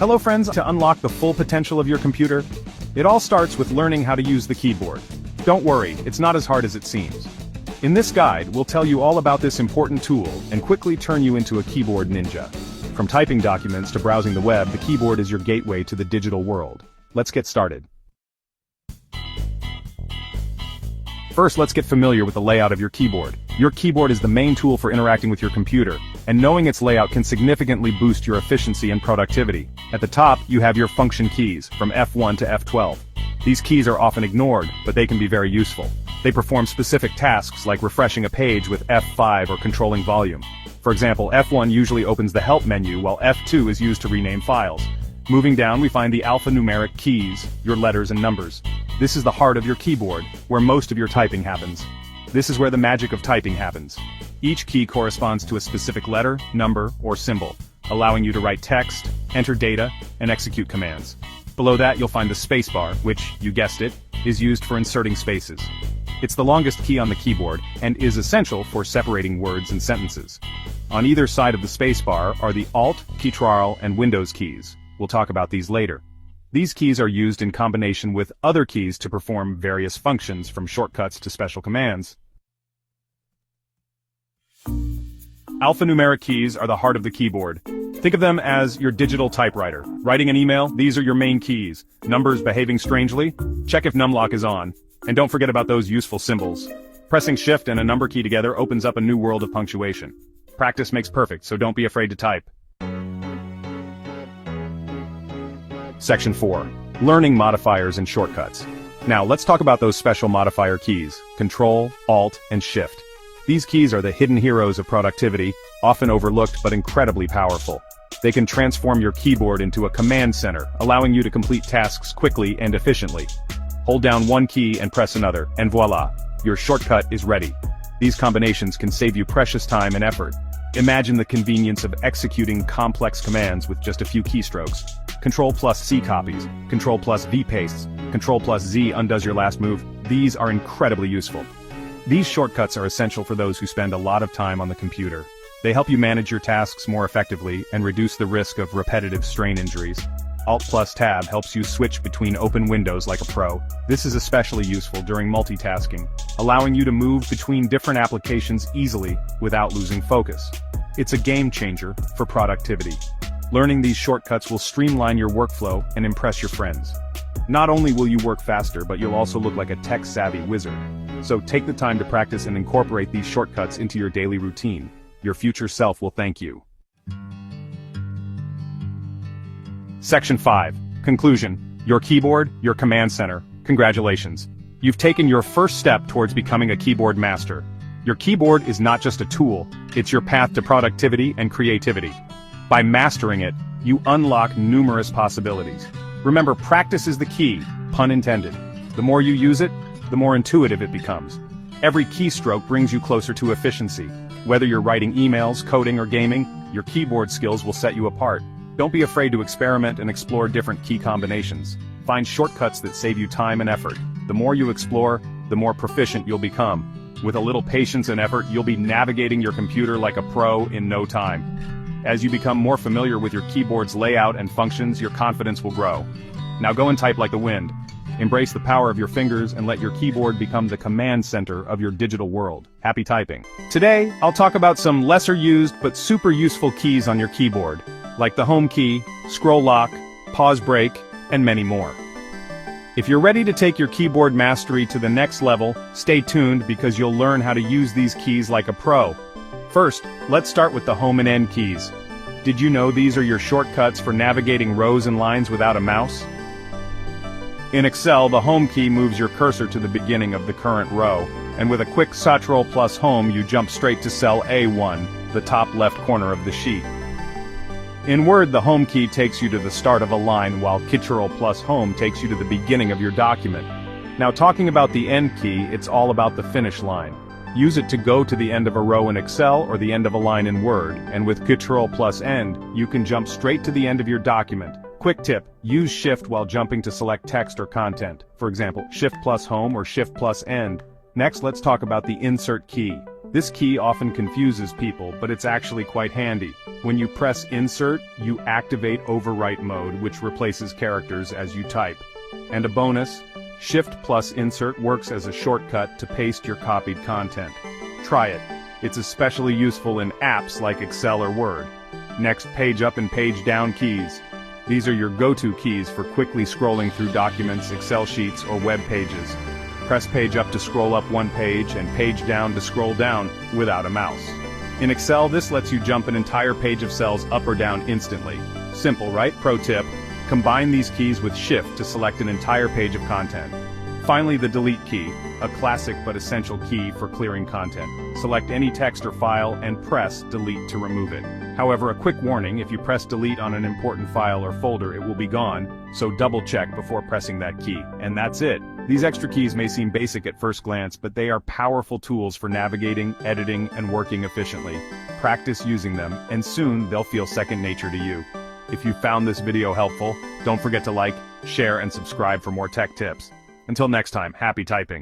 Hello friends, to unlock the full potential of your computer, it all starts with learning how to use the keyboard. Don't worry, it's not as hard as it seems. In this guide, we'll tell you all about this important tool and quickly turn you into a keyboard ninja. From typing documents to browsing the web, the keyboard is your gateway to the digital world. Let's get started. First, let's get familiar with the layout of your keyboard. Your keyboard is the main tool for interacting with your computer, and knowing its layout can significantly boost your efficiency and productivity. At the top, you have your function keys, from F1 to F12. These keys are often ignored, but they can be very useful. They perform specific tasks like refreshing a page with F5 or controlling volume. For example, F1 usually opens the help menu, while F2 is used to rename files. Moving down, we find the alphanumeric keys, your letters and numbers. This is the heart of your keyboard, where most of your typing happens. This is where the magic of typing happens. Each key corresponds to a specific letter, number, or symbol, allowing you to write text, enter data, and execute commands. Below that, you'll find the spacebar, which, you guessed it, is used for inserting spaces. It's the longest key on the keyboard, and is essential for separating words and sentences. On either side of the spacebar are the Alt, Ctrl, and Windows keys. We'll talk about these later. These keys are used in combination with other keys to perform various functions, from shortcuts to special commands. Alphanumeric keys are the heart of the keyboard. Think of them as your digital typewriter. Writing an email, these are your main keys. Numbers behaving strangely? Check if numlock is on. And don't forget about those useful symbols. Pressing Shift and a number key together opens up a new world of punctuation. Practice makes perfect, so don't be afraid to type. Section 4. Learning modifiers and shortcuts. Now let's talk about those special modifier keys, Control, Alt, and Shift. These keys are the hidden heroes of productivity, often overlooked but incredibly powerful. They can transform your keyboard into a command center, allowing you to complete tasks quickly and efficiently. Hold down one key and press another, and voila, your shortcut is ready. These combinations can save you precious time and effort. Imagine the convenience of executing complex commands with just a few keystrokes. Ctrl+C copies, Ctrl+V pastes, Ctrl+Z undoes your last move. These are incredibly useful. These shortcuts are essential for those who spend a lot of time on the computer. They help you manage your tasks more effectively and reduce the risk of repetitive strain injuries. Alt+Tab helps you switch between open windows like a pro. This is especially useful during multitasking, allowing you to move between different applications easily without losing focus. It's a game changer for productivity. Learning these shortcuts will streamline your workflow and impress your friends. Not only will you work faster, but you'll also look like a tech-savvy wizard. So take the time to practice and incorporate these shortcuts into your daily routine. Your future self will thank you. Section 5. Conclusion. Your keyboard, your command center. Congratulations. You've taken your first step towards becoming a keyboard master. Your keyboard is not just a tool, it's your path to productivity and creativity. By mastering it, you unlock numerous possibilities. Remember, practice is the key, pun intended. The more you use it, the more intuitive it becomes. Every keystroke brings you closer to efficiency. Whether you're writing emails, coding, or gaming, your keyboard skills will set you apart. Don't be afraid to experiment and explore different key combinations. Find shortcuts that save you time and effort. The more you explore, the more proficient you'll become. With a little patience and effort, you'll be navigating your computer like a pro in no time. As you become more familiar with your keyboard's layout and functions, your confidence will grow. Now go and type like the wind. Embrace the power of your fingers and let your keyboard become the command center of your digital world. Happy typing. Today, I'll talk about some lesser used but super useful keys on your keyboard, like the home key, scroll lock, pause break, and many more. If you're ready to take your keyboard mastery to the next level, stay tuned because you'll learn how to use these keys like a pro. First, let's start with the home and end keys. Did you know these are your shortcuts for navigating rows and lines without a mouse? In Excel, the home key moves your cursor to the beginning of the current row, and with a quick Ctrl+Home you jump straight to cell A1, the top left corner of the sheet. In Word, the home key takes you to the start of a line, while Ctrl+Home takes you to the beginning of your document. Now, talking about the end key, it's all about the finish line. Use it to go to the end of a row in Excel or the end of a line in Word, and with Ctrl+End, you can jump straight to the end of your document. Quick tip, use Shift while jumping to select text or content. For example, Shift+Home or Shift+End. Next, let's talk about the Insert key. This key often confuses people, but it's actually quite handy. When you press Insert, you activate Overwrite mode, which replaces characters as you type. And a bonus, Shift plus Insert works as a shortcut to paste your copied content. Try it. It's especially useful in apps like Excel or Word. Next, Page Up and Page Down keys. These are your go-to keys for quickly scrolling through documents, Excel sheets, or web pages. Press Page Up to scroll up one page and Page Down to scroll down without a mouse. In Excel, this lets you jump an entire page of cells up or down instantly. Simple, right? Pro tip: combine these keys with Shift to select an entire page of content. Finally, the Delete key, a classic but essential key for clearing content. Select any text or file and press Delete to remove it. However, a quick warning: if you press Delete on an important file or folder, it will be gone, so double-check before pressing that key. And that's it. These extra keys may seem basic at first glance, but they are powerful tools for navigating, editing, and working efficiently. Practice using them, and soon they'll feel second nature to you. If you found this video helpful, don't forget to like, share, and subscribe for more tech tips. Until next time, happy typing.